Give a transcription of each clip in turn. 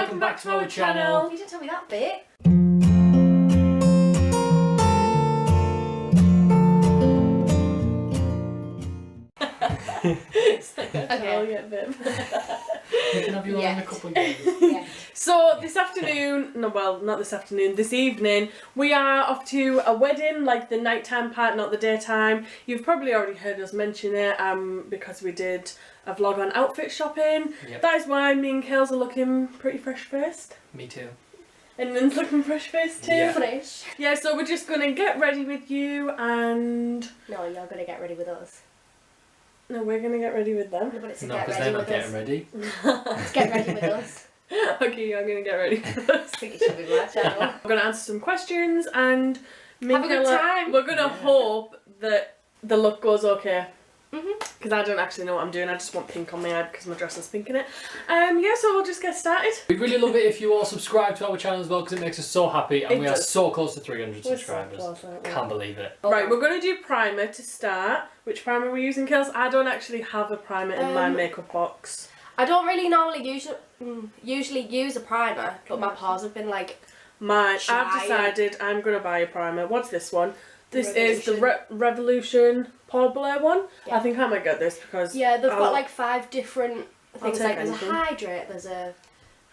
welcome back to our channel. You didn't tell me that bit. Okay. We can have you on in a couple of years. Yeah. So this afternoon, no, well, not this afternoon, this evening, we are off to a wedding, like the nighttime part, not the daytime. You've probably already heard us mention it, because we did a vlog on outfit shopping. Yep. That is why me and Kales are looking pretty fresh-faced. Me too. And Lynn's looking fresh-faced too. Yeah. Fresh. Yeah, so we're just gonna get ready with you and... No, you're gonna get ready with us. No, we're gonna get ready with them. No, but it's a No, get because ready they're not with us. getting ready. Let's get ready with us. Okay, you're gonna get ready with us. I think it should be my channel. We're gonna answer some questions and Have a good time. We're gonna hope that the look goes okay. Mhm. Because I don't actually know what I'm doing. I just want pink on my head because my dress has pink in it. Yeah, so we'll just get started. We'd really love it if you all subscribe to our channel as well because it makes us so happy and It we are does. so close to 300 We're so subscribers. close, aren't we? Can't believe it. Right, we're gonna do primer to start. Which primer are we using, Kels? I don't actually have a primer in my makeup box. I don't really normally usually use a primer, but my paws have been like... I've Try decided I'm gonna buy a primer. What's this one? This is the Revolution Paul Blair one. Yeah. I think I might get this because Yeah, they've got like 5 different things. take Like there's anything. a hydrate, there's a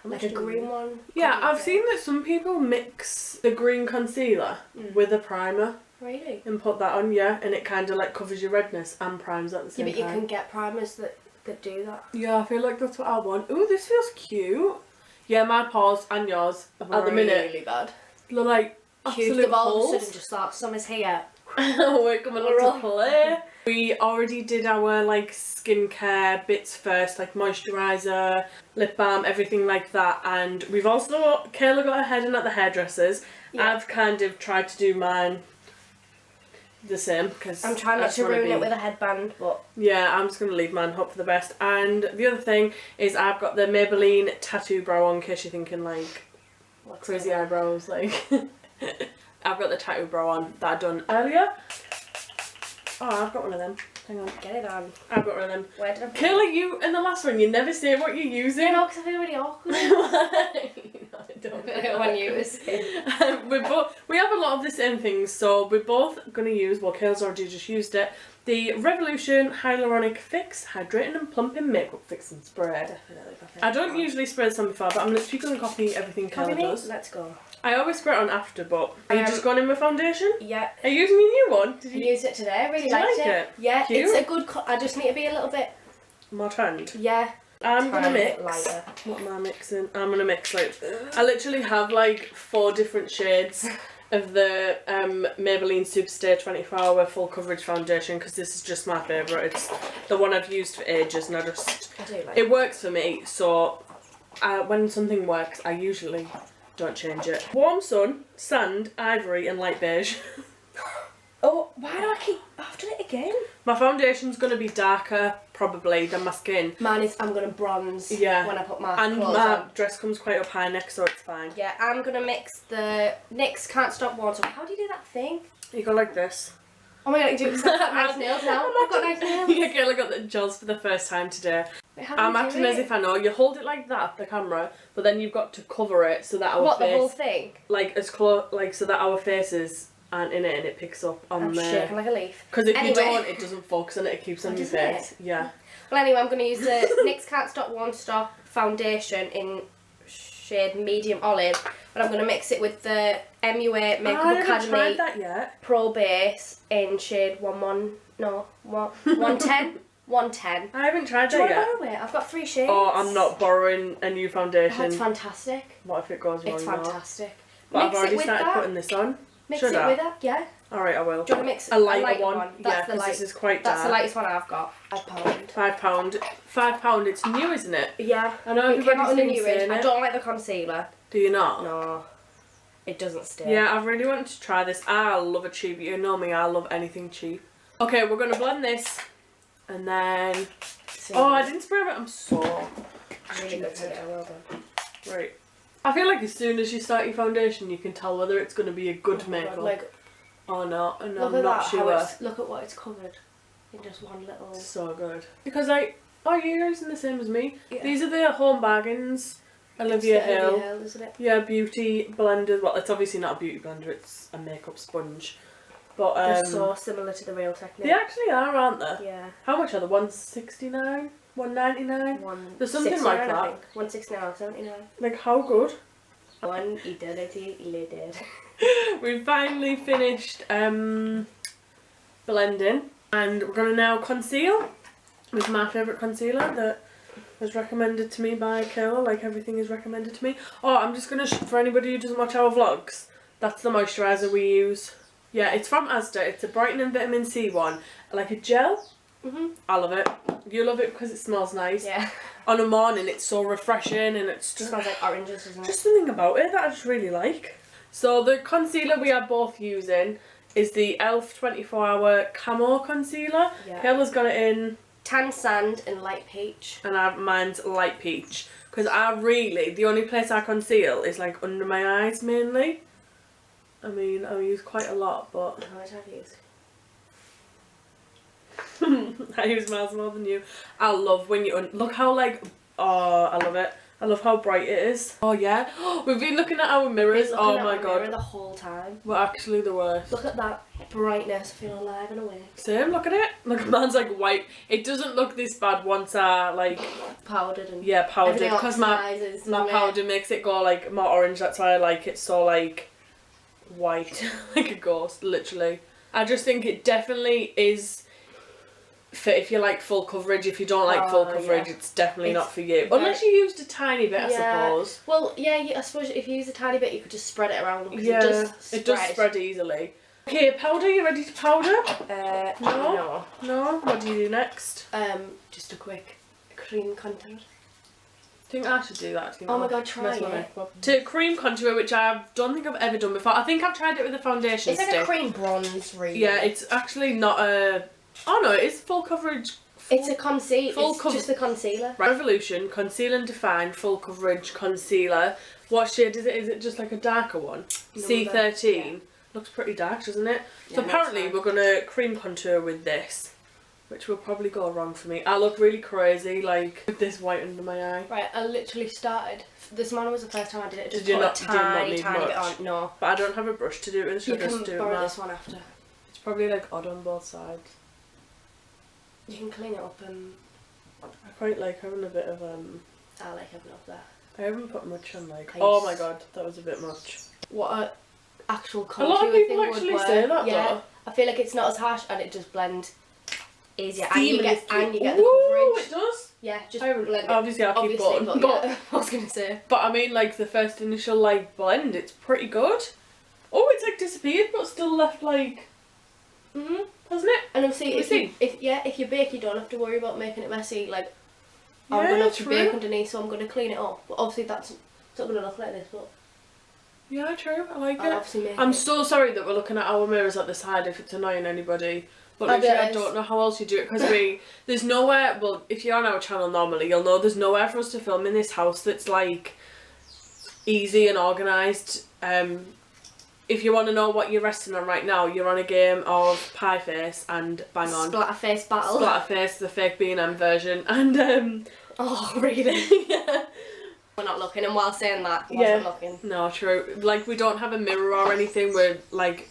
like a green one. yeah, Can't I've use seen that some people mix the green concealer with a primer it. Really? and put that on, yeah, and it kind of like covers your redness and primes at the Yeah, same but you time. can get primers that do that. Yeah, I feel like that's what I want. Ooh, this feels cute. Yeah, my paws and yours at the minute Really bad. look like Cute. absolute They've all of a holes. sudden just thought summer's here. We're coming on to play. We already did our like skincare bits first, like moisturiser, lip balm, everything like that, and we've also, Kayla got her head in at the hairdressers. Yeah. I've kind of tried to do mine the same because I'm trying not to ruin it with a headband, but yeah, I'm just going to leave mine, hope for the best. And the other thing is I've got the Maybelline tattoo brow on in case you're thinking like what's crazy going on? eyebrows, like I've got the tattoo brow on that I done earlier. Oh, I've got one of them. Hang on. Get it on. I've got one of them. Where did I put it? Kayla, you in the last one, you never say what you're using. You know, because I feel really awkward. No, I don't. When you was We have a lot of the same things, so we're both gonna use. Well, Kayla's already just used it. The Revolution Hyaluronic Fix Hydrating and Plumping Makeup Fixing Spray. Definitely. I don't usually spray this on before, but I'm literally gonna copy everything Copy Kayla me? does. Let's go. I always spray it on after, but are you just going in with foundation? Yeah. Are you using your new one? Did I you used it today. I really Did you liked like it. it? Yeah, Cute? it's a good. I just need to be a little bit. more trend? Yeah. I'm gonna tiny mix. bit lighter. What am I mixing? I'm gonna mix like I literally have like 4 different shades of the Maybelline Superstay 24-hour full coverage foundation because this is just my favourite. It's the one I've used for ages and I do like it works for me. So when something works, I usually don't change it. Warm sun, sand, ivory, and light beige. Oh, why do I keep after it again? My foundation's gonna be darker probably than my skin. Mine is. I'm gonna bronze. Yeah. When I put my And clothes my on. dress comes quite up high neck, so it's fine. Yeah, I'm gonna mix the NYX Can't Stop Water. How do you do that thing? You go like this. Oh my god, you do it because I've got nice nails now. I've got nice nails. Yeah, Kayla got the gels for the first time today. Wait, how do I'm you do acting as it? if I know. You hold it like that, the camera, but then you've got to cover it so that our What, the face, whole thing? like as close, like so that our faces aren't in it and it picks up on I'm the. shaking like a leaf. Because if Anyway. you don't, it doesn't focus on it. It keeps on your doesn't face. it? Yeah. Well, anyway, I'm going to use the NYX Can't Stop Won't Stop foundation in shade medium olive, but I'm going to mix it with the MUA Makeup I haven't tried Academy that yet. Pro Base in shade 110. 110. I haven't tried Do you that want to yet. borrow it? I've got 3 shades. Oh, I'm not borrowing a new Oh, foundation. it's fantastic. What if it goes wrong? It's now? fantastic. But I've Mix it already with started that. putting this on. Mix Should it I? with that, yeah. Alright, I will. Do you want to mix A lighter one? one? That's Yeah, the 'cause light. this is quite That's the dark. lightest one I've got. £5. £5. £5. It's new, isn't it? Yeah. I know It came out everybody's in the been new range. saying I it. don't like the concealer. Do you not? No. It doesn't stay. Yeah, I've really wanted to try this. I love a cheap. You know me, I love anything cheap. Okay, we're going to blend this. And then... Oh, I didn't spray it. I'm so Really good today, well done. Right. I feel like as soon as you start your foundation, you can tell whether it's going to be a good makeup Like, or not. And look I'm at not that, sure. how it's, look at what it's covered in just one little... So good. Because oh, you're using the same as me. Yeah. These are the Home Bargains Olivia It's Hill. Olivia Hill, isn't it? Yeah, beauty blender. Well, it's obviously not a beauty blender, it's a makeup sponge. But They're so similar to the Real Technique. they actually are, aren't they? Yeah. How much are they? $169? $199? There's something like that. I think. 169 or 79. Like, how good? One eternity later. We've finally finished blending, and we're gonna now conceal with my favourite concealer that was recommended to me by Kayla. Like, everything is recommended to me. Oh, I'm just gonna for anybody who doesn't watch our vlogs, that's the moisturiser we use. Yeah, it's from Asda. It's a brightening vitamin C one, like a gel. I love it. You love it because it smells nice. Yeah. On a morning, it's so refreshing, and it's It just smells like oranges, doesn't it? just something about it that I just really like. So the concealer we are both using is the e.l.f. 24-hour Camo Concealer. Yeah. Kayla's got it in, Tan sand and light peach. and mine's light peach. Because the only place I conceal is like under my eyes mainly. I mean, I use quite a lot, but How much have you used? I use miles more than you. I love when you look how like, oh, I love it. I love how bright it is. Oh yeah, we've been looking at our mirrors. Oh my god, The whole time. we're actually the worst. Look at that brightness. I feel alive and awake. Same, look at it. Look, mine's like white. It doesn't look this bad once I like, Powdered and yeah, powdered. everything Because my oxidizes, my doesn't it? powder makes it go like more orange. That's why I like it so like white, like a ghost, literally. I just think it definitely is for if you like full coverage. If you don't like full coverage, yeah. it's definitely It's not for you. very- Unless you used a tiny bit, I Yeah. suppose. Well, yeah, I suppose if you use a tiny bit, you could just spread it around. Because Yeah, it does spread easily. Okay, powder. You ready to powder? No. No. What do you do next? Just a quick cream contour. I think I should do that. Oh my god, try it. To cream contour, which I don't think I've ever done before. I think I've tried it with a foundation It's like stick. a cream bronze, really. Yeah, it's actually not a. Oh no, it's full coverage. It's a concealer. full It's cover- just a concealer. Revolution Conceal and Define Full Coverage Concealer. What shade is it? Is it just like a darker one? C13. Looks pretty dark, doesn't it? So Yeah, apparently that's we're gonna cream contour with this, which will probably go wrong for me. I look really crazy, like with this white under my eye. Right, I literally started. This morning was the first time I did it. Just Did you put not- a did not tiny, need tiny bit much? on. No. But I don't have a brush to do it with. You Should I can just do it borrow now? this one after. It's probably like odd on both sides. You can clean it up and I quite like having a bit of I like having it up there. I haven't put much on like. Ice. Oh my god, that was a bit much. What a actual A contour lot of thing people would actually work. say that Yeah, though. I feel like it's not as harsh and it just blends easier. And you get the Ooh, coverage. it does. Yeah, just I haven't- blend it. obviously I'll keep going, but but- yeah, I was gonna say. But I mean, like the first initial like blend, it's pretty good. Oh, it's like disappeared, but still left like, Mhm. hasn't it? And obviously, Let me if you bake, you don't have to worry about making it messy. Like I'm Yeah, gonna have to true. bake underneath, so I'm gonna clean it up. But obviously, it's not gonna look like this. But Yeah, true. I like I'll it. obviously make I'm it. so sorry that we're looking at our mirrors at the side if it's annoying anybody. But I literally, I bet don't know how else you do it because there's nowhere. Well, if you're on our channel normally, you'll know there's nowhere for us to film in this house that's like easy and organised. If you want to know what you're resting on right now, you're on a game of Pie Face and Bang On. Splatterface battle. Splatterface, the fake B&M version, and Oh really? yeah. We're not looking, and while saying that, Yeah. wasn't looking. No, true. Like we don't have a mirror or anything. We're like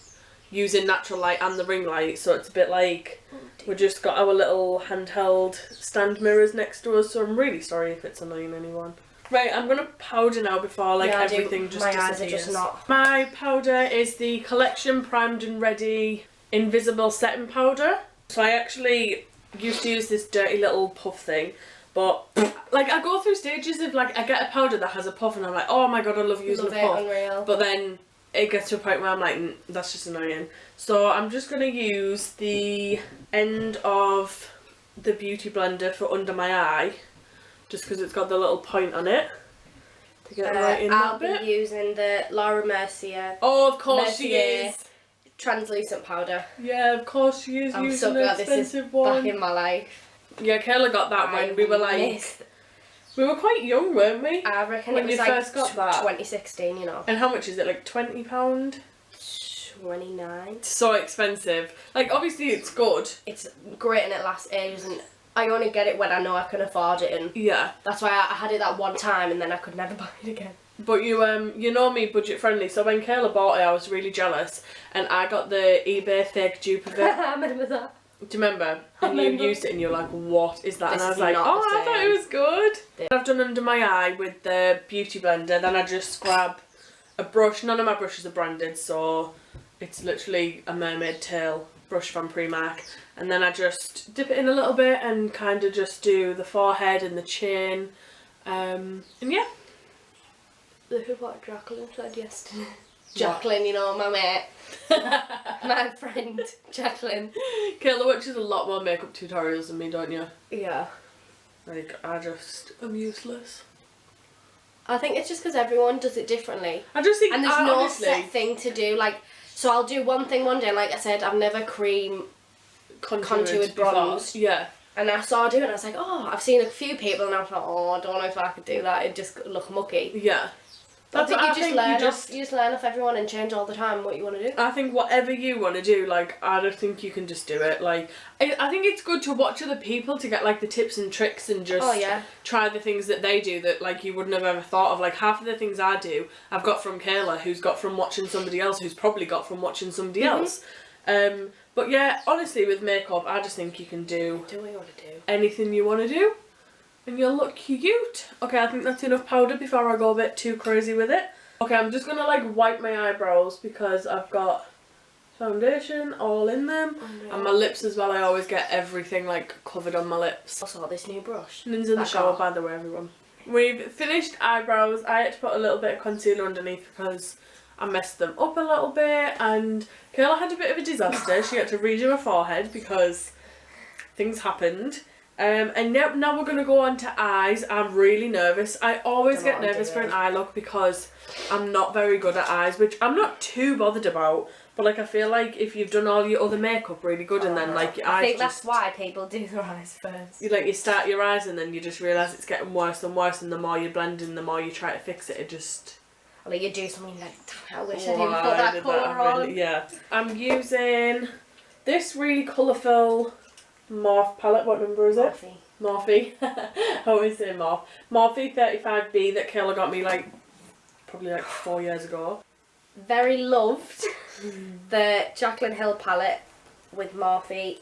using natural light and the ring light, so it's a bit like we just got our little handheld stand mirrors next to us. So I'm really sorry if it's annoying anyone. Right, I'm gonna powder now before like Yeah, I do. everything just My disappears. eyes are just not. My powder is the Collection Primed and Ready Invisible Setting Powder. So I actually used to use this dirty little puff thing, but like I go through stages of like I get a powder that has a puff and I'm like, oh my god, I love using Love a it, puff. unreal. But then it gets to a point where I'm like, that's just annoying. So I'm just gonna use the end of the beauty blender for under my eye, just because it's got the little point on it to get right in I'll that bit. be using the Laura Mercier Oh, of course she Mercier is. translucent powder. Yeah, of course she is I'm using so an glad this is expensive one. back in my life. Yeah, Kayla got that when we were like, missed- we were quite young, weren't we? I reckon when it was you like first got that. 2016, you know. And how much is it? Like £20? 29. So expensive. Like obviously it's good. It's great and it lasts ages, and I only get it when I know I can afford it, and Yeah. that's why I had it that one time and then I could never buy it again. But you know me, budget friendly, so when Kayla bought it I was really jealous and I got the eBay fake dupe of it. I remember that. Do you remember? I And remember. you used it and you're like, what is that? This And I was is like, not oh, the I thought it same. was good. I've done under my eye with the beauty blender, then I just grab a brush. None of my brushes are branded, so it's literally a mermaid tail brush from Primark. And then I just dip it in a little bit and kind of just do the forehead and the chin. And yeah. Look at what Jacqueline said yesterday. Jacqueline, you know, my mate. My friend, Jacqueline. Kayla watches a lot more makeup tutorials than me, don't you? Yeah. Like, I'm useless. I think it's just because everyone does it differently. I just think, And there's no honestly, set thing to do. Like, so I'll do one thing one day, like I said, I've never contoured bronze. Yeah. And I saw her do it and I was like, oh, I've seen a few people and I thought, oh, I don't know if I could do that. It'd just look mucky. Yeah. I think what you just learn off everyone and change all the time what you want to do. I think whatever you want to do, like, I don't think you can just do it. Like, I think it's good to watch other people to get, like, the tips and tricks and just try the things that they do that, like, you wouldn't have ever thought of. Like, half of the things I do, I've got from Kayla, who's got from watching somebody else, who's probably got from watching somebody else. But yeah, honestly, with makeup, I just think you can do what you want to do. anything you want to do. And you'll look cute. Okay, I think that's enough powder before I go a bit too crazy with it. Okay, I'm just gonna like wipe my eyebrows because I've got foundation all in them. Oh, no. And my lips as well. I always get everything like covered on my lips. I saw this new brush. Nin's in the shower, by the way, everyone. We've finished eyebrows. I had to put a little bit of concealer underneath because I messed them up a little bit. And Kayla had a bit of a disaster. She had to redo her forehead because things happened. And now we're going to go on to eyes. I'm really nervous. I always get nervous for an eye look because I'm not very good at eyes, which I'm not too bothered about. But like I feel like if you've done all your other makeup really good and then like your eyes, I think that's why people do their eyes first. You start your eyes and then you just realise it's getting worse and worse, and the more you blend in, the more you try to fix it, it just... Or like you do something like, I wish I didn't put that colour on. Yeah. I'm using this really colourful Morphe palette. What number is it? Morphe. I always say Morphe. Morphe 35B that Kayla got me like probably like 4 years ago. Very loved the Jacqueline Hill palette with Morphe,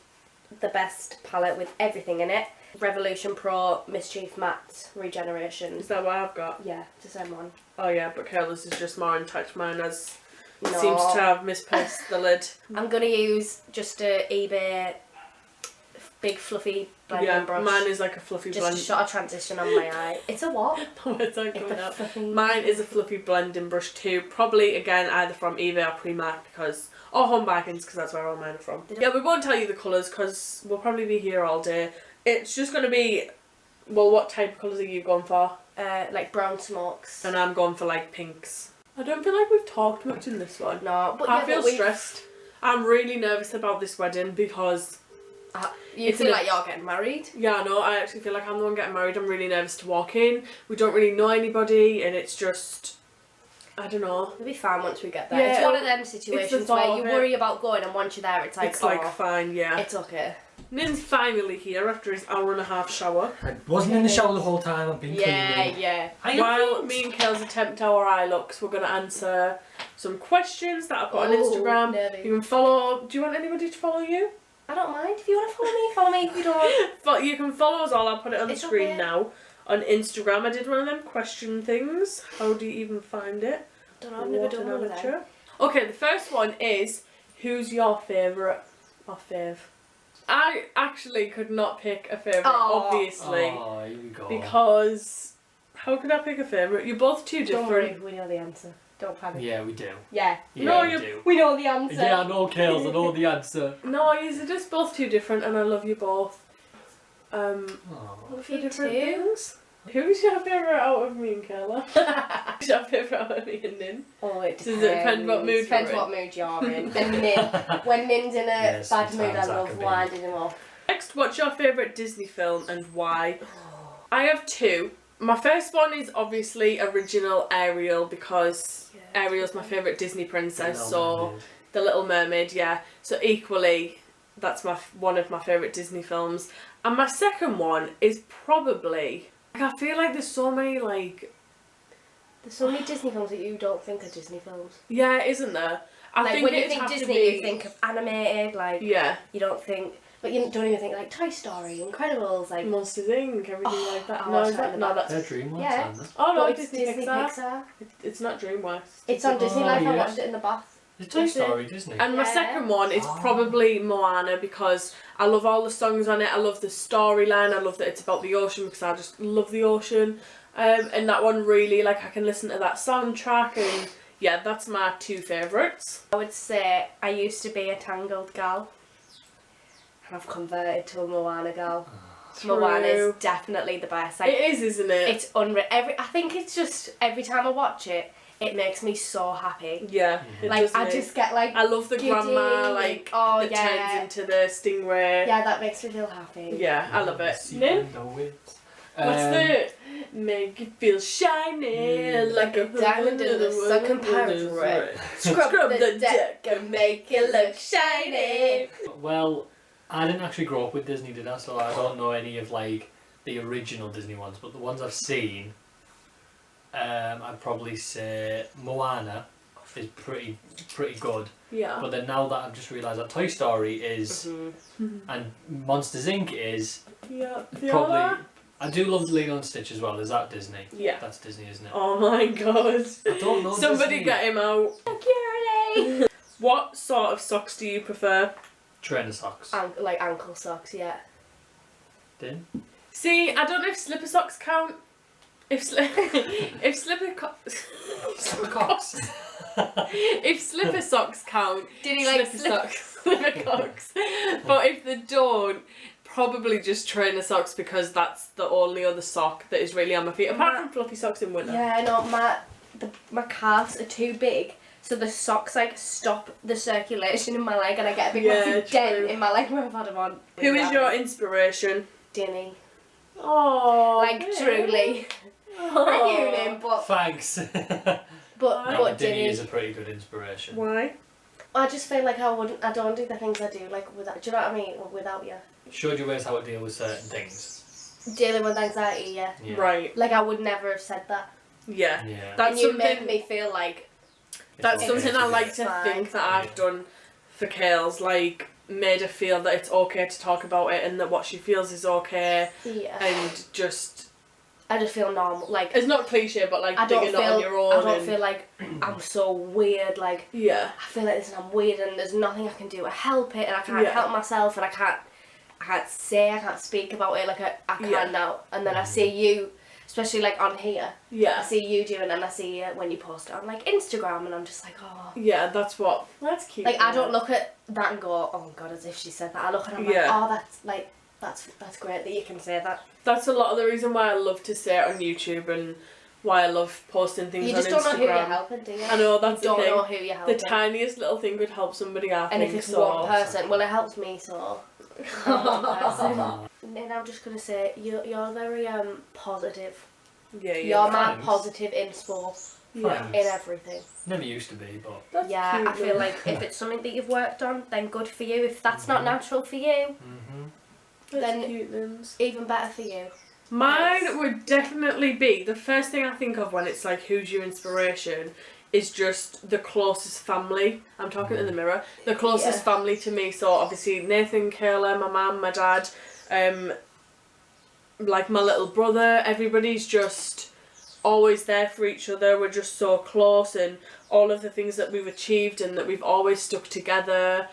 the best palette with everything in it. Revolution Pro Mischief Matte Regeneration. Is that what I've got? Yeah, it's the same one. Oh yeah, but Kayla's is just more in touch. Mine seems to No. have misplaced the lid. I'm gonna use just a eBay big fluffy blending brush. Mine is like a fluffy just blend. to shot a transition on my eye. It's a what? It's not coming out. Mine is a fluffy blending brush too. Probably again either from eBay or Primark or Home Bargains because that's where all mine are from. Yeah, we won't tell you the colours because we'll probably be here all day. It's just going to be, well, what type of colours are you going for? Like brown smokes. And I'm going for like pinks. I don't feel like we've talked much in this one. No, but I feel stressed. I'm really nervous about this wedding because... you feel like you're getting married? Yeah, no, I actually feel like I'm the one getting married. I'm really nervous to walk in. We don't really know anybody and it's just... I don't know. It'll be fine once we get there. Yeah, it's one of them situations where you worry about going and once you're there it's like, fine, yeah. it's okay. Nin's finally here after his hour-and-a-half shower. I wasn't in the shower the whole time, I've been cleaning. Yeah. While me and Kale's attempt our eye looks, we're going to answer some questions that I've got on Instagram. Nerdy. You can follow... Do you want anybody to follow you? I don't mind. If you want to follow me, if you don't. But you can follow us all. I'll put it on the It's screen okay. now. On Instagram, I did one of them question things. How do you even find it? Don't know, I've never done one of them. Okay, the first one is, who's your favourite or fave? I actually could not pick a favourite, obviously. Oh, here we go. Because, how could I pick a favourite? You're both too different. Don't worry, we know the answer. Don't panic. Yeah, we do. Yeah. Yeah, No, we you- do. We know the answer. Yeah, I know, Kales, I know the answer. No, you're just both too different and I love you both. Oh. For You different too. things. Who's your favourite out of me and Kayla? Who's your favourite out of me and Nin? Oh, it Does it depend what mood Depends you're what mood you're in. When Nin's in a Yeah, bad mood, I sometimes I love can be. winding him off. Next, what's your favourite Disney film and why? I have two. My first one is obviously original Ariel because Ariel's my favourite Disney princess, so The Little Mermaid, yeah. So equally, that's one of my favourite Disney films. And my second one is probably, like, I feel like there's so many, like... There's so many Disney films that you don't think are Disney films. Yeah, isn't there? I like, think when you it'd think have to Disney, be... you think of animated, like... Yeah. You don't think... But you don't even think, like, Toy Story, Incredibles, like... Monsters Inc., everything like that. I No, watched is that that... in the No, back. that's... They're DreamWorks, Yeah. aren't they? Oh, no, But it's Disney Pixar. It's not DreamWorks. It's on Disney Life, I yes. watched it in the bath. It's Toy Is it? Story, Disney. And my Yeah. second one is probably Moana, because I love all the songs on it, I love the storyline, I love that it's about the ocean because I just love the ocean. And that one really, like, I can listen to that soundtrack, and yeah, that's my two favourites. I would say I used to be a Tangled gal. And I've converted to a Moana gal. Moana is definitely the best. Like, It is, isn't it? it's unreal. I think it's just, every time I watch it, it makes me so happy. Yeah. It Like, does I make- just get, like, I love the giddy, grandma, like, oh, that yeah. turns into the stingray. Yeah, that makes me feel happy. Yeah, I love it. See Nin? the whips. What's the... Make it feel shiny like a diamond in the sunken parrot. Scrub the deck and make it look shiny. Well, I didn't actually grow up with Disney, did I? So I don't know any of like the original Disney ones, but the ones I've seen, I'd probably say Moana is pretty good. Yeah. But then now that I've just realised that Toy Story is and Monsters Inc. is Yeah. probably. I do love Lilo and Stitch as well. Is that Disney? Yeah. That's Disney, isn't it? Oh my god. I don't know. Somebody Disney. get him out. Security. What sort of socks do you prefer? Trainer socks. Like ankle socks, yeah. Din? See, I don't know if slipper socks count. If slipper Socks. if slipper socks count, Did he like slipper socks, slipper cocks. But if they don't, probably just trainer socks, because that's the only other sock that is really on my feet, apart from fluffy socks in winter. Yeah, no, my calves are too big, so the socks like stop the circulation in my leg, and I get a big massive dent in my leg where I've had them on. Who is your inspiration? Dinny? Oh, Like truly. I knew him, but Thanks. but Dinny Dinny. is a pretty good inspiration. Why? I just feel like I don't do the things I do like without. Do you know what I mean? Without you. Showed you ways how to deal with certain things. Dealing with anxiety, yeah. Yeah. Right. Like I would never have said that. Yeah. Yeah. That's And you something. make me feel like That's It's okay something to I do like it. to Fine. think that I've done for Kales, like made her feel that it's okay to talk about it and that what she feels is okay, yeah. and just I just feel normal. Like it's not cliche, but like I don't digging it feel on your own. I don't and, feel like I'm so weird. Like yeah, I feel like this and I'm weird and there's nothing I can do to help it, and I can't Yeah. help myself, and I can't speak about it like I can Yeah. now. And then I see you, especially like on here, I yeah, see you doing, and I see when you post it on like Instagram, and I'm just like, oh. yeah. That's cute. Like I don't look at that and go, oh god, as if she said that. I look at it and I'm Yeah. like, oh, that's great that you can say that. That's a lot of the reason why I love to say it on YouTube and why I love posting things You on just Instagram. don't know who you're helping, do you? I know, that's you the don't thing. know who you're The helping. tiniest little thing could help somebody, I And think. if it's so. one person, well, it helps me, so. One person. And I'm just gonna say, you're very positive. Yeah, yeah. You're my Thanks. positive inspo Yeah. Thanks. in everything. Never used to be, but That's Yeah, cute, I feel though. like if it's something that you've worked on, then good for you. If that's not natural for you, That's then- cute, Lims. even better for you. Mine Yes. would definitely be, the first thing I think of when it's like who's your inspiration is just the closest family. I'm talking in the mirror. The closest Yeah. family to me, so obviously Nathan, Kayla, my mum, my dad, like my little brother, everybody's just always there for each other. We're just so close, and all of the things that we've achieved and that we've always stuck together.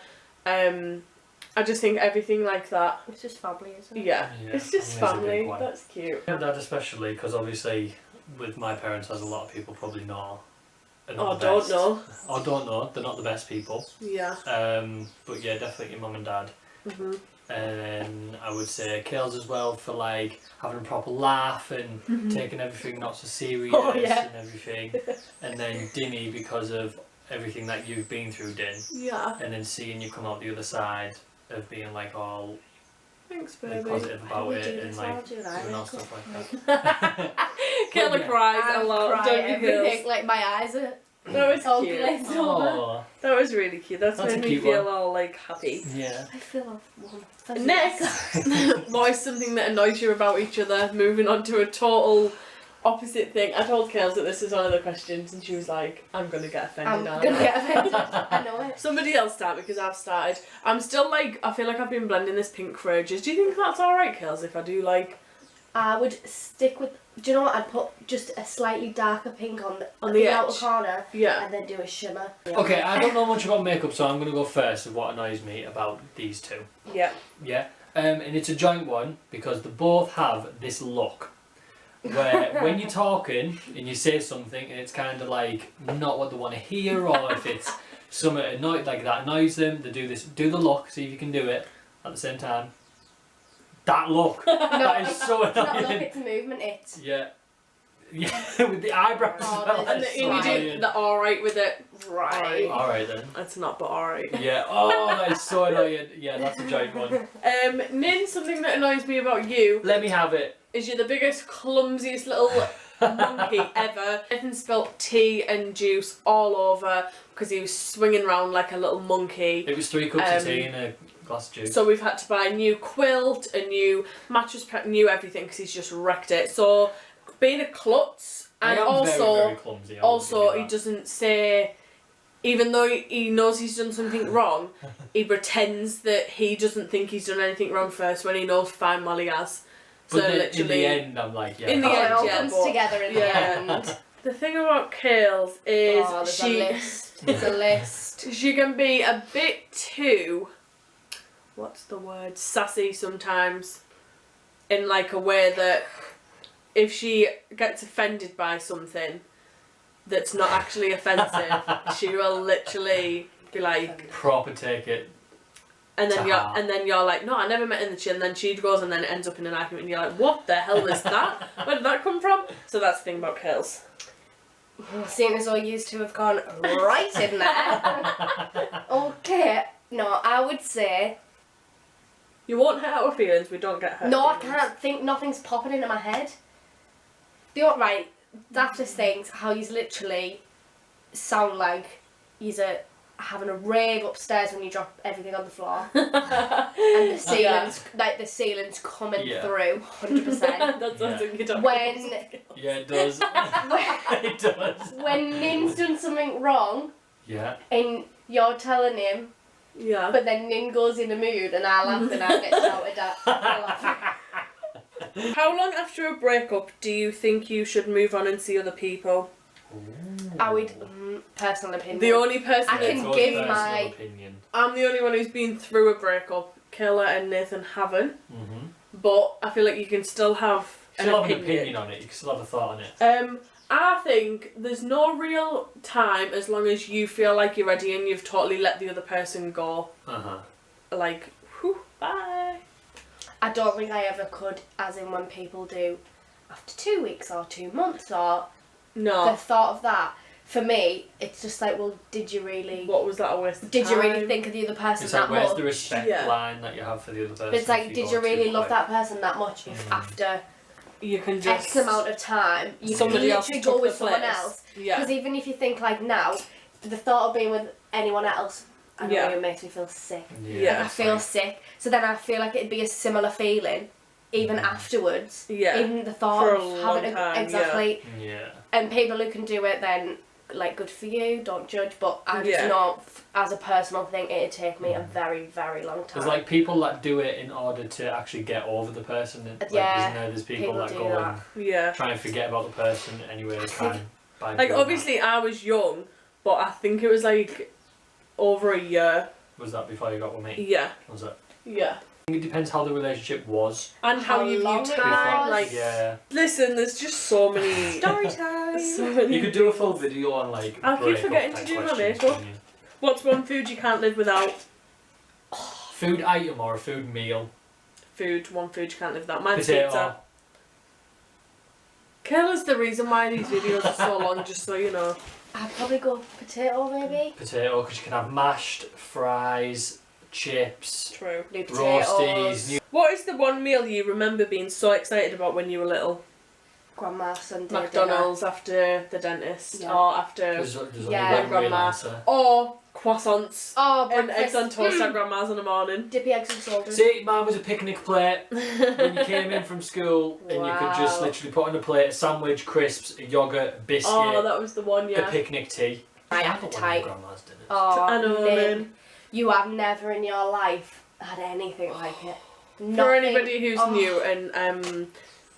I just think everything like that. It's just family, isn't it? Yeah, Yeah, it's just family is a big family. one. That's cute. yeah, that especially because obviously with my parents, as a lot of people probably know, are not Oh, the don't best. know. Or don't know. They're not the best people. Yeah. But yeah, definitely your mum and dad. Mhm. And then I would say Kales as well for like having a proper laugh and taking everything not so serious Oh, yeah. and everything. And then Dinny because of everything that you've been through, Din. Yeah. And then seeing you come out the other side of being like all Thanks, like, baby. positive about Why do we it do and this? like Why do that? doing all stuff like that. Kayla Yeah. cries I a lot. cry Don't you everything. feel? Like my eyes are That was all cute. glazed over. Oh, That was really cute. That's That's a made me cute feel one. all like happy. yeah. I feel one. Next, what is something that annoys you about each other? Moving on to a total opposite thing. I told Kales that this is one of the questions, and she was like, "I'm gonna get offended I'm now." gonna get offended. I know it. Somebody else start because I've started. I'm still like, I feel like I've been blending this pink for ages. Do you think that's alright, Kales, if I do like I would stick with. Do you know what? I'd put just a slightly darker pink on the the outer edge? corner, Yeah. and then do a shimmer. Okay, I don't know much about makeup, so I'm going to go first with what annoys me about these two. Yeah. Yeah, and it's a joint one because they both have this look where when you're talking and you say something and it's kind of like not what they want to hear, or if it's something like that annoys them, they do the look, see if you can do it at the same time. That look, that is so It's not look, annoying. it's movement. It's Yeah, with the eyebrows as Oh, well. And that's you so do annoying. the alright with it. Right. All right then. It's not, but alright. Yeah. Oh, that is so annoying. Yeah, that's a joint one. Nin, something that annoys me about you Let me have it. is you're the biggest, clumsiest little monkey ever. Nathan spilt tea and juice all over because he was swinging around like a little monkey. It was 3 cups of tea and a glass of juice. So we've had to buy a new quilt, a new mattress, new everything because he's just wrecked it. So being a klutz, and I am also, very clumsy. I will give you he that. doesn't say, even though he knows he's done something wrong, he pretends that he doesn't think he's done anything wrong first when he knows fine well he has. But So then literally, in the end, I'm like, yeah. In the oh, end, it all yeah, comes but- together in yeah. the end. The thing about Kales is Oh, there's a she list. There's a list. she can be a bit too, what's the word, sassy sometimes, in like a way that if she gets offended by something that's not actually offensive, she will literally be like, Proper take it. and then Ta-ha. you're like, no, I never met in the chin. And then she goes, and then it ends up in an argument, and you're like, what the hell is that? Where did that come from? So that's the thing about Kales. Seeing as all used to have gone right in there. Okay. No, I would say. You won't hurt our feelings. We don't get hurt. No, I feelings. can't think. Nothing's popping into my head. The right. Daftest things. How you literally sound like you're having a rave upstairs when you drop everything on the floor, and the ceilings, like the ceilings coming Yeah. through, 100%. That's Yeah. something you don't. When Yeah, it does. it does. when Nin's done something wrong Yeah. and you're telling him, Yeah. but then Nin goes in a mood and I laugh and I get shouted at. I How long after a breakup do you think you should move on and see other people? would, personal opinion. The only person I can It's give your my- personal opinion. I'm the only one who's been through a breakup. Kayla and Nathan haven't, Mm-hmm. but I feel like you can still have Still have an opinion on it. You can still have a thought on it. I think there's no real time as long as you feel like you're ready and you've totally let the other person go. Uh-huh. Like, whew, bye. I don't think I ever could, as in when people do after 2 weeks or 2 months or the No. thought of that. For me, it's just like, well, did you really? What was that a waste of Did you really time? think of the other person It's that like, where's much? the respect Yeah. line that you have for the other person? But it's like, if did go you really too love quick? that person that much if after You can just X amount of time you somebody can else literally took go with the someone place. else? Yeah. Because even if you think like now, the thought of being with anyone else, I know Yeah. it makes me feel sick. Yeah. I feel sick. So then I feel like it'd be a similar feeling, even afterwards. Yeah. Even the thought For a of long having time, exactly. Yeah. And people who can do it, then like good for you. Don't judge. But I just Yeah. know, as a personal thing, it'd take me a very, very long time. There's like people that do it in order to actually get over the person. And, like, Yeah, there's people that do go that. and Yeah. try and forget about the person anyway they can. by Like, doing obviously I was young, but I think it was like over a year. that. Was that before you got with me? Yeah. Was it? Yeah. I think it depends how the relationship was. And how, How you long view it time. was. Like, Yeah. listen, there's just so many. Story time. so many You could do a full video on like. I'll keep breakup forgetting to type do my questions, makeup. couldn't you? What's one food you can't live without? Food item or a food meal. Food. One food you can't live without. Mine's Potato. pizza. Kayla's the reason why these videos are so long, just so you know. I'd probably go potato, maybe. Potato, because you can have mashed, fries, chips, True. New potatoes. roasties. What is the one meal you remember being so excited about when you were little? Grandma Sunday McDonald's after the dentist, Yeah. or after There's only Yeah. one real grandma, answer. or croissants Oh, and breakfast. eggs on toast at grandma's in the morning. Dippy eggs and soldiers. See, mine was a picnic plate. When you came in from school, and you could just Wow. literally put on a plate a sandwich, crisps, a yogurt, a biscuit, Oh, that was the one, a yeah. picnic tea. My I got one of appetite. grandma's dinners. Oh, I know, Min, man. you have never in your life had anything like it. For Nothing. anybody who's Oh. new and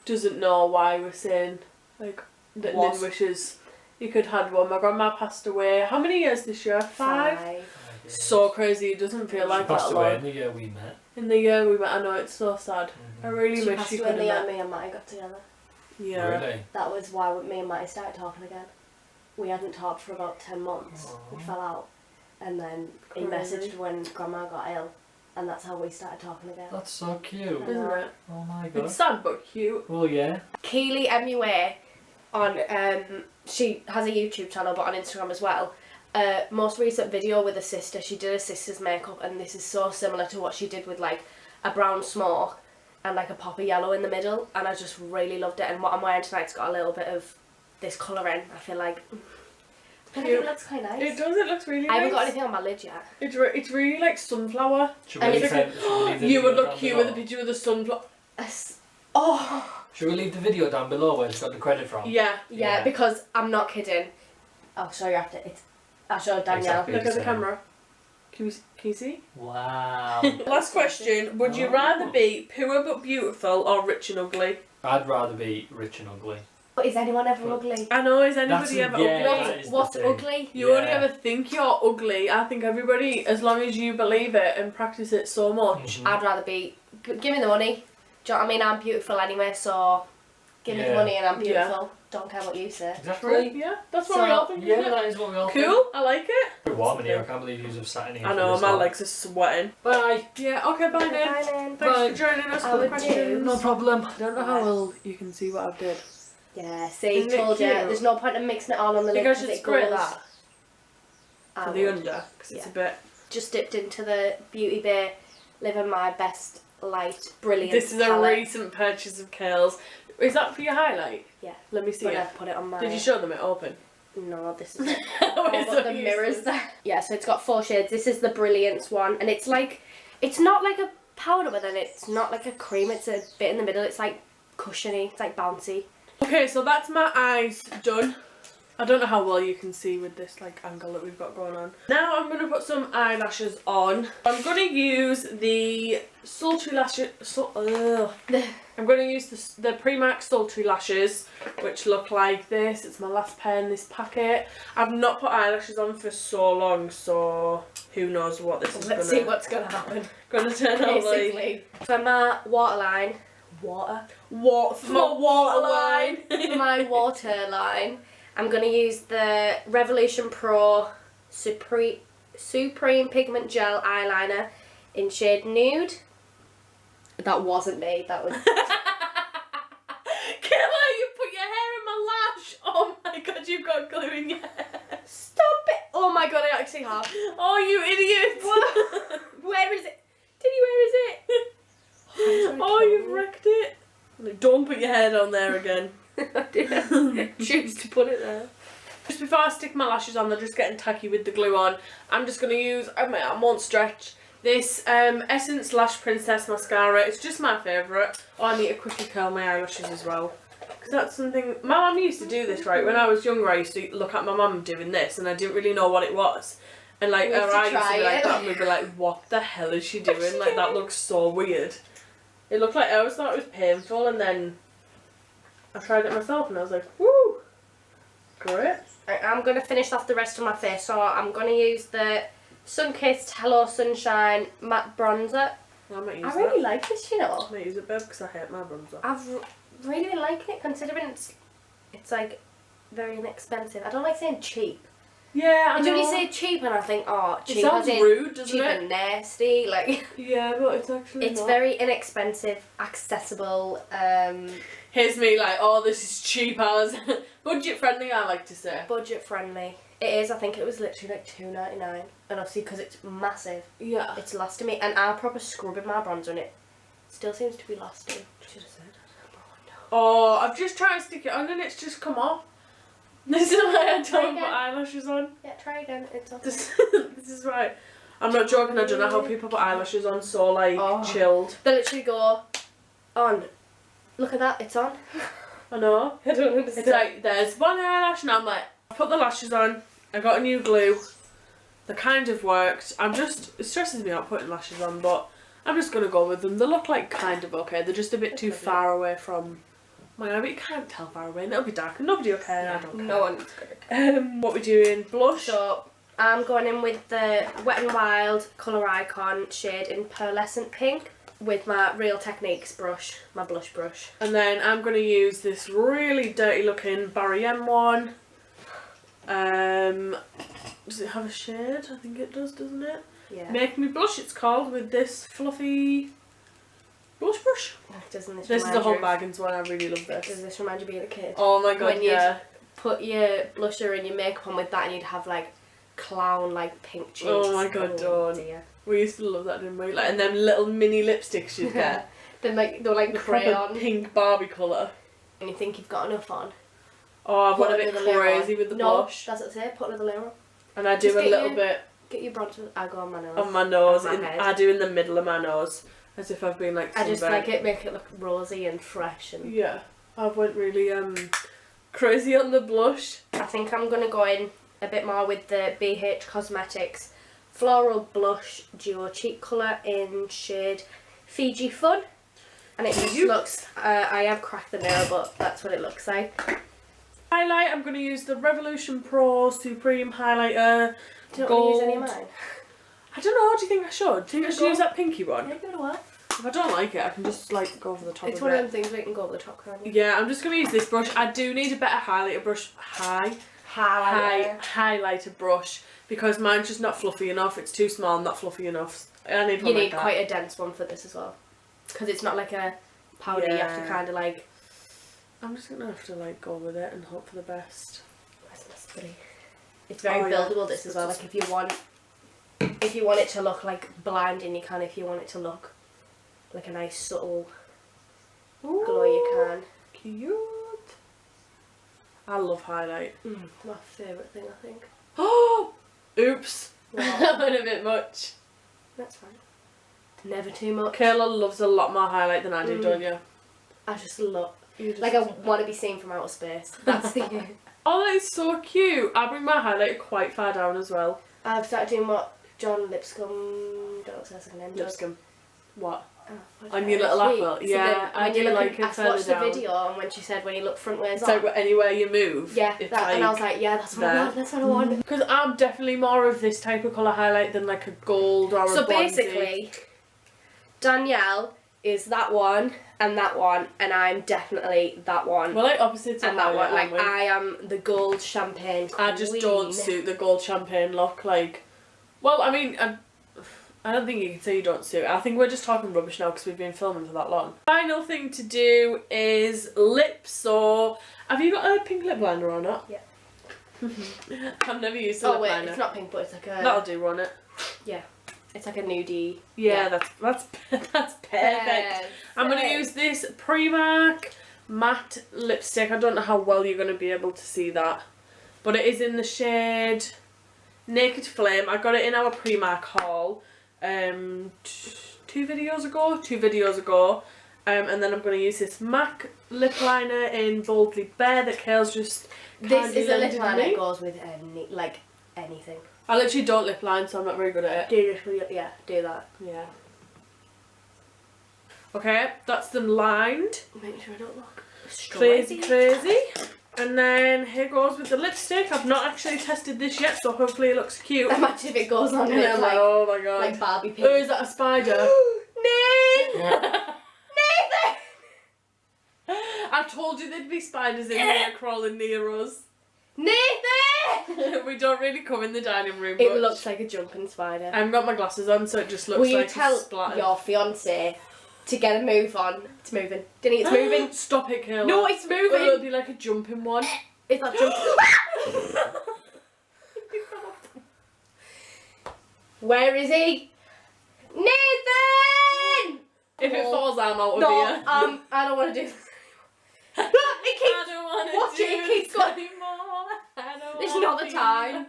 doesn't know why we're saying like that What? Lynn wishes you could had one. My grandma passed away. How many years this year? 5? So crazy. It doesn't feel like She passed that away long. in the year we met. In the year we met, I know it's so sad. I really She wish passed you away could the have year met. me and Matty got together. Yeah. Really? That was why me and Matty started talking again. We hadn't talked for about 10 months. We Aw. fell out. And then he Crazy. messaged when Grandma got ill. And that's how we started talking again. That's so cute. Isn't it? Oh my god. It's sad but cute. Well, yeah. Keely MUA on she has a YouTube channel but on Instagram as well. Most recent video with her sister, she did her sister's makeup, and this is so similar to what she did with like a brown smoke and like a pop of yellow in the middle, and I just really loved it. And what I'm wearing tonight's got a little bit of this colour in. I feel like I think it looks quite nice. It does. It looks really nice. I haven't got anything on my lid yet. It's really like sunflower. Should And we it's leave the You would video look down cute below? with a picture of the sunflower. Oh Should we leave the video down below where it's got the credit from? Yeah. yeah, Yeah. because I'm not kidding. I'll show you after. I'll show Danielle. Exactly. Look at the Same. camera. Can you see? Wow. Last question. Would you Oh. rather be poor but beautiful or rich and ugly? I'd rather be rich and ugly. But is anyone ever ugly? I know, is That's anybody a- ever yeah, that ugly? is the What's thing. ugly? You only Yeah. ever think you're ugly. I think everybody, as long as you believe it and practice it so much. Mhm. I'd rather be. Give me the money. Do you know what I mean? I'm beautiful anyway, so give me the Yeah. money and I'm Yeah. beautiful. Don't care what you say. Exactly. Yeah, that's what So- we all think. Yeah, isn't it? that is what we all Cool, I like it. think. It's warm in here. I can't believe you have sat in here. I for know, this my long. legs are sweating. Bye. Yeah, okay, bye then. Bye then. Thanks Bye. for joining us I for the would questions. do. No problem. I don't know how well you can see what I did. Yeah, see, Isn't it told you. cute? There's no point in mixing it all on the lid Think I because should it spray goes. that I for the would. under, because it's Yeah. a bit... Just dipped into the Beauty Bay, living my best light, brilliant. This is a palette. recent purchase of Kale's. Is that for your highlight? Yeah. Let me see When I it. put it on my. Did you show them it open? No, this is it. Oh, Oh, but the mirrors there. Yeah, so it's got 4 shades. This is the Brilliance one, and it's like, it's not like a powder, but then it's not like a cream. It's a bit in the middle. It's like cushiony. It's like bouncy. Okay, so that's my eyes done. I don't know how well you can see with this like angle that we've got going on. Now I'm going to put some eyelashes on. I'm going to use the Sultry Lashes... I'm going to use the Primark Sultry Lashes, which look like this. It's my last pair in this packet. I've not put eyelashes on for so long, so who knows what this is Let's see what's gonna happen. gonna turn out like. Basically, for my waterline, What? For my waterline. for my waterline, I'm gonna use the Revolution Pro Supreme Pigment Gel Eyeliner in shade Nude. That wasn't me. That was. Kayla, you put your hair in my lash. Oh my god, you've got glue in your hair. Stop it! Oh my god, I actually have. Oh, you idiot. Where is it? Did you? Where is it? Oh, you've wrecked it. Like, don't put your hair down there again. I didn't choose to put it there. Just before I stick my lashes on, they're just getting tacky with the glue on. I'm just going to use, I won't stretch, this Essence Lash Princess Mascara. It's just my favourite. Oh, I need to quickly curl my eyelashes as well. Because that's something, my mum used to do this, right? When I was younger, I used to look at my mum doing this and I didn't really know what it was. And like, We her used to eye used to try be like it. that and we'd be like, what the hell is she doing? What's she Like, that doing? looks so weird. It looked like, I always thought it was painful, and then I tried it myself and I was like, woo! Great. Right, I'm going to finish off the rest of my face, so I'm going to use the Sunkissed Hello Sunshine Matte Bronzer. I might use I really that. like this, you know. I might use it, babe, because I hate my bronzer. I've really been liking it, considering it's like very inexpensive. I don't like saying cheap. Yeah, I I know. do say cheap and I think, oh, cheap It sounds as in rude, doesn't cheap it? and nasty. Like, Yeah, but it's actually it's not. very inexpensive, accessible. Here's me like, oh, this is cheap as. Budget friendly, I like to say. Budget friendly. It is. I think it was literally like $2.99, and obviously because it's massive, Yeah. it's lasted me. And I proper scrubbing my bronzer, and it still seems to be lasting. Should have said. Oh, I've just tried to stick it on and it's just come off. This is why I don't put eyelashes on. Yeah, try again. It's okay. This is right. I'm not joking, I don't know how people put eyelashes on so like chilled. They literally go on. Look at that, it's on. I know. I don't understand. It's like, there's one eyelash and I'm like, I put the lashes on, I got a new glue. They kind of worked. It stresses me out putting lashes on, but I'm just going to go with them. They look like kind of okay. They're just a bit too far away from my eye, but you can't tell far away and it'll be dark and nobody will care. Yeah, I don't care. no one's gonna care. What we doing? Blush? So, I'm going in with the Wet n Wild Colour Icon shade in Pearlescent Pink with my Real Techniques brush, my blush brush. And then I'm going to use this really dirty looking Barry M one. Does it have a shade? I think it does, doesn't it? Yeah. Make Me Blush it's called, with this fluffy blush brush. Doesn't this This is remind the Home you- Baggins one, I really love Does this. this remind you of being a kid? Oh my god, When you'd yeah. put your blusher and your makeup on with that and you'd have like clown like pink cheeks. Oh my god, Dawn. Dear. We used to love that, didn't we? Like, and them little mini lipsticks you'd get. They're like The crayon. proper pink Barbie colour. And you think you've got enough on. Oh, I've Put got a bit another layer crazy on. with the No, blush. that's what I say, put another layer on. And I do Just a get little your- bit Get your bronzer. I go on my nose. on my nose. On my head. I do in the middle of my nose. As if I've been like I just sunburned. like it, make it look rosy and fresh. And Yeah. I went really crazy on the blush. I think I'm going to go in a bit more with the BH Cosmetics Floral Blush Duo Cheek Colour in shade Fiji Fun. And it just looks, I have cracked the mirror, but that's what it looks like. Highlight, I'm going to use the Revolution Pro Supreme Highlighter. Do you Gold. want to use any of mine? I don't know, do you think I should? Do you think I should Go. use that pinky one? Yeah, give it a whirl. If I don't like it, I can just like go over the top It's of one it. of them things where you can go over the top, can't you? Yeah, I'm just going to use this brush. I do need a better highlighter brush. Highlighter brush. Because mine's just not fluffy enough. It's too small and not fluffy enough. I need one You like need that. quite a dense one for this as well. Because it's not like a powder, you have to Yeah. kind of like... I'm just going to have to like go with it and hope for the best. Where's my spray? It's very Oh, yeah. buildable this as well, like if you want it to look like blinding you can, if you want it to look like a nice subtle glow you can. Cute. I love highlight. My favourite thing, I think. Oh! Oops. What? That went a bit much. That's fine. Never too much. Kayla loves a lot more highlight than I do, don't you? I just love, You just- like I want to be seen from outer space. That's the Oh, that is so cute. I bring my highlighter quite far down as well. I've started doing what John Lipscomb, don't say a second name, does. Lipscomb. What? Oh, what On did your I little tweet? apple? So Yeah, then I when do you look like at- it I further watched down. the video and when she said when you look frontwards It's on. like anywhere you move. Yeah, it's that, and I was like, yeah, that's what I there. want, that's what I want. Because I'm definitely more of this type of colour highlight than like a gold or a So blondie. basically, Danielle is that one, and I'm definitely that one. We're like opposites of And that one, like aren't we? I am the gold champagne queen. I just don't suit the gold champagne look. Like, well, I mean, I don't think you can say you don't suit it. I think we're just talking rubbish now because we've been filming for that long. Final thing to do is lips. So, have you got a pink lip liner or not? Yeah. I've never used a Oh lip wait, liner. it's not pink, but it's like a. That'll do, won't it? Yeah, it's like a nudie. Yeah, that's perfect. I'm gonna use this Primark matte lipstick. I don't know how well you're gonna be able to see that, but it is in the shade Naked Flame. I got it in our Primark haul two videos ago. And then I'm going to use this MAC lip liner in Boldly Bare that Kale's just This is a lip lended liner me. that goes with anything. I literally don't lip line, so I'm not very good at it. Do this, yeah, do that. Yeah. Okay, that's them lined. Make sure I don't look Crazy. And then here goes with the lipstick. I've not actually tested this yet, so hopefully it looks cute. Imagine if it goes on And and I'm it's like, like, oh my god. like Barbie pink. Oh, is that a spider? Nathan! I told you there'd be spiders in here crawling near us. Nathan! We don't really come in the dining room It much. looks like a jumping spider. I haven't got my glasses on, so it just looks Will you like tell a splatter. your fiance to get a move on? It's moving. Denny, it's moving. Stop it, Kayla. No, it's moving. It'll be like a jumping one. It's not jumping. Where is he? Nathan! If it Oh. falls, I'm out of No, here. I don't want to do this. It keeps going. anymore. It's not the time.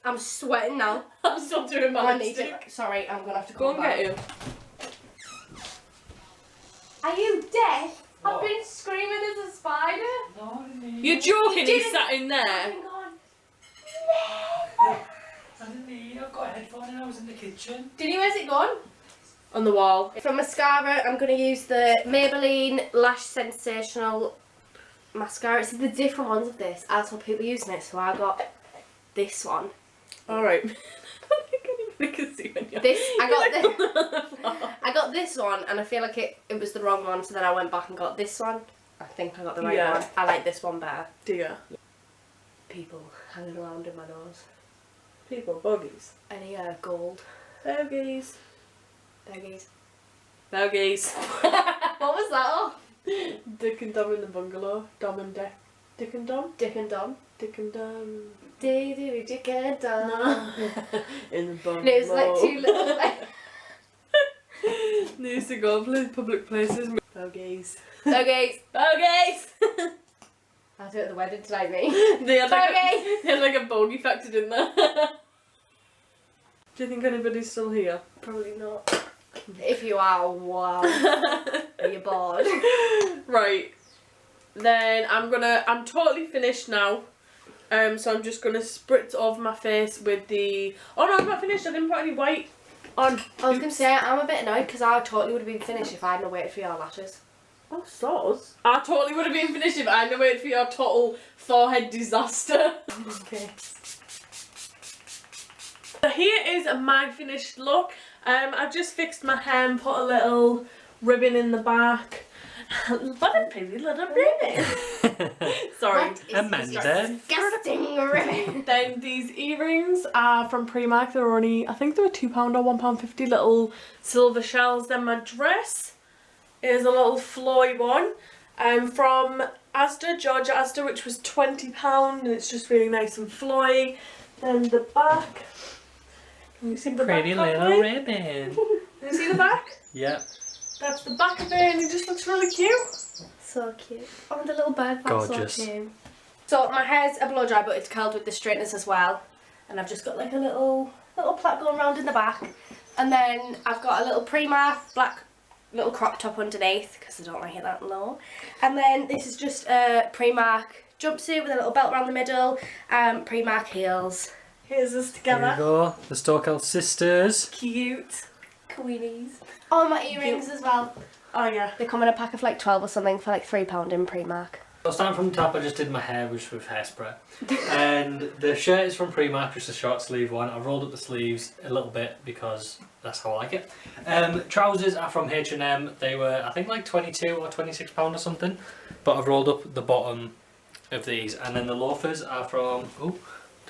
I'm sweating now. I'm still doing my I need lipstick. to. Sorry, I'm gonna have to Go come and back. get him. Are you deaf? What? I've been screaming as a spider. No, I didn't hear You're you. joking, You he didn't- sat in there. I've been going, I didn't hear you. I've got a headphone and I was in the kitchen. Diddy, where's it gone? On the wall. For mascara, I'm going to use the Maybelline Lash Sensational mascara. It's the different ones of this. I saw people using it, so I got this one. Alright. I don't think anybody can see when you're This, I got this. this. I got this one, and I feel like it was the wrong one, so then I went back and got this one. I think I got the right Yeah. one. I like this one better. Dear. People hanging around in my nose. People, buggies. Any gold. Buggies. Beggies. Buggies. What was that? Oh? Dick and Dom in the bungalow. Dom and Dick. Dick and Dom? Dick and Dom. Dick and Dom. Dick and Dom. In the bungalow. And it was like two little. They used to go play public places. Buggies. Okay. Buggies! I'll do it at the wedding tonight, me. They had like Buggies! they had like a bogey factored in there. Do you think anybody's still here? Probably not. If you are, wow. Are you bored? Right. Then I'm totally finished now. So I'm just gonna spritz over my face with the. Oh no, I'm not finished. I didn't put any white on. I was going to say, I'm a bit annoyed because I totally would have been finished if I hadn't waited for your lashes. Oh, soz. I totally would have been finished if I hadn't waited for your total forehead disaster. Okay. So here is my finished look. I've just fixed my hair and put a little ribbon in the back. What a pretty little ribbon. Sorry. What is Amanda. this disgusting ribbon? Then these earrings are from Primark. They're only, I think they were £2 or £1.50, little silver shells. Then my dress is a little flowy one from Asda, Georgia Asda, which was £20, and it's just really nice and flowy. Then the back. Can you see the Pretty back little ribbon. Can you see the back? Yep. That's the back of it, and it just looks really cute. So cute. Oh, the little bird. That's Gorgeous. so cute. So my hair's a blow dry, but it's curled with the straighteners as well. And I've just got like a little plait going around in the back. And then I've got a little Primark black little crop top underneath, because I don't like it that low. And then this is just a Primark jumpsuit with a little belt around the middle. Primark heels. Here's us There together. you go. The Stokell sisters. Cute. Queenies. Oh, my earrings as well. Oh yeah. They come in a pack of like 12 or something for like £3 in Primark. So starting from the top, I just did my hair with hairspray. And the shirt is from Primark, just a short sleeve one. I rolled up the sleeves a little bit because that's how I like it. Trousers are from H&M. They were, I think, like 22 or £26 or something. But I've rolled up the bottom of these. And then the loafers are from, oh,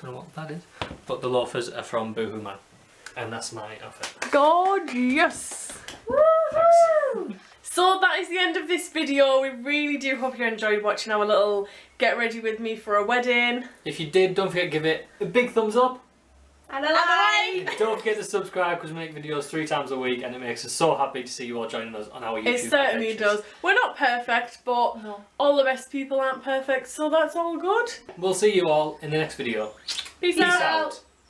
don't know what that is. But the loafers are from Boohoo Man. And that's my outfit. Gorgeous. Woo! So that is the end of this video. We really do hope you enjoyed watching our little get ready with me for a wedding. If you did, don't forget to give it a big thumbs up. And a like! And don't forget to subscribe because we make videos 3 times a week and it makes us so happy to see you all joining us on our YouTube. It certainly adventures. does. We're not perfect, but all the best people aren't perfect, so that's all good. We'll see you all in the next video. Peace Peace out. out.